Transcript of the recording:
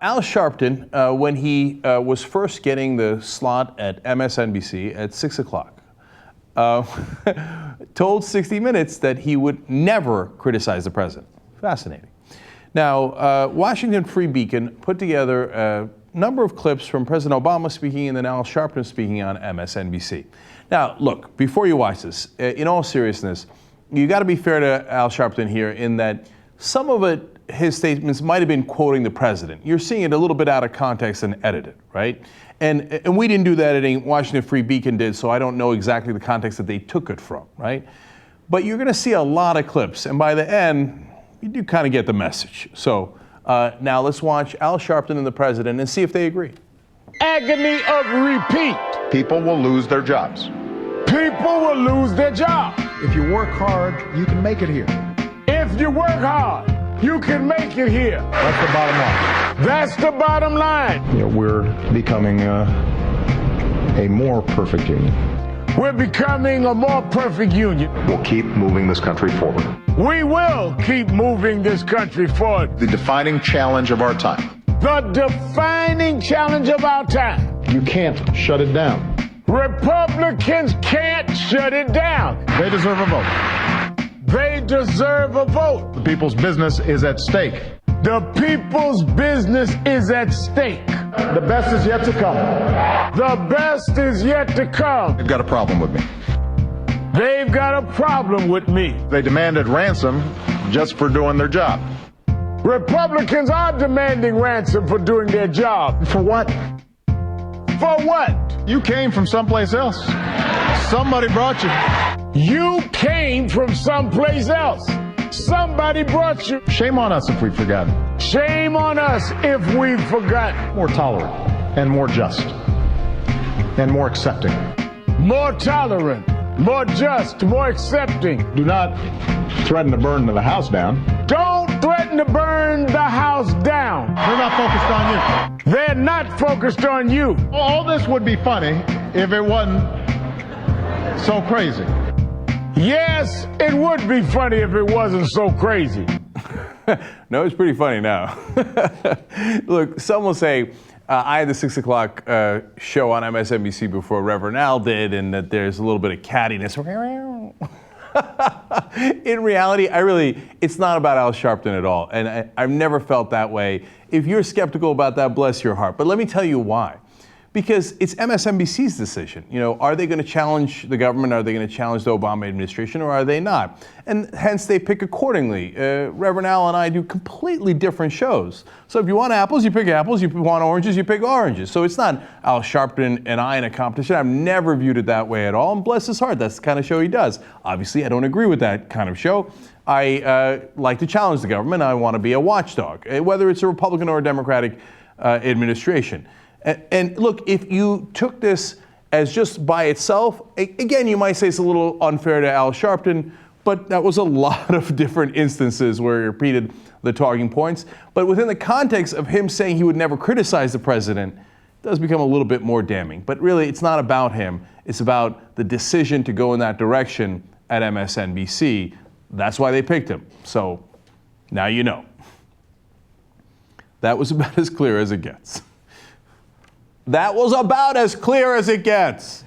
Al Sharpton, when he was first getting the slot at MSNBC at 6 o'clock, told 60 Minutes that he would never criticize the president. Fascinating. Now, Washington Free Beacon put together a number of clips from President Obama speaking and then Al Sharpton speaking on MSNBC. Now, look, before you watch this, in all seriousness, you got to be fair to Al Sharpton here in that some of it, his statements might have been quoting the president. You're seeing it a little bit out of context and edited, right? And we didn't do that editing. Washington Free Beacon did, so I don't know exactly the context that they took it from, right? But you're going to see a lot of clips, and by the end, you do kind of get the message. So now let's watch Al Sharpton and the president and see if they agree. Agony of repeat. People will lose their jobs. People will lose their job. If you work hard, you can make it here. If you work hard, you can make it here. That's the bottom line. That's the bottom line. You know, we're becoming a more perfect union. We're becoming a more perfect union. We'll keep moving this country forward. We will keep moving this country forward. The defining challenge of our time. The defining challenge of our time. You can't shut it down. Republicans can't shut it down. They deserve a vote. They deserve a vote. The people's business is at stake. The people's business is at stake. The best is yet to come. The best is yet to come. They've got a problem with me. They've got a problem with me. They demanded ransom just for doing their job. Republicans are demanding ransom for doing their job. For what? For what? You came from someplace else. Somebody brought you. You came from someplace else. Somebody brought you. Shame on us if we've forgotten. Shame on us if we've forgotten. More tolerant and more just and more accepting. More tolerant, more just, more accepting. Do not threaten to burn the house down. Don't threaten to burn the house down. They're not focused on you. They're not focused on you. All this would be funny if it wasn't so crazy. Yes, it would be funny if it wasn't so crazy. No, it's pretty funny now. Look, some will say, I had the 6 o'clock show on MSNBC before Reverend Al did, and that there's a little bit of cattiness. In reality, it's not about Al Sharpton at all, and I've never felt that way. If you're skeptical about that, bless your heart. But let me tell you why. Because it's MSNBC's decision. You know, are they going to challenge the government? Are they going to challenge the Obama administration, or are they not? And hence they pick accordingly. Reverend Al and I do completely different shows. So if you want apples, you pick apples. You want oranges, you pick oranges. So it's not Al Sharpton and I in a competition. I've never viewed it that way at all. And bless his heart, that's the kind of show he does. Obviously, I don't agree with that kind of show. I like to challenge the government. I want to be a watchdog, whether it's a Republican or a Democratic administration. And look, if you took this as just by itself, again, you might say it's a little unfair to Al Sharpton, but that was a lot of different instances where he repeated the talking points. But within the context of him saying he would never criticize the president, it does become a little bit more damning. But really, it's not about him. It's about the decision to go in that direction at MSNBC. That's why they picked him. So now you know. That was about as clear as it gets. That was about as clear as it gets.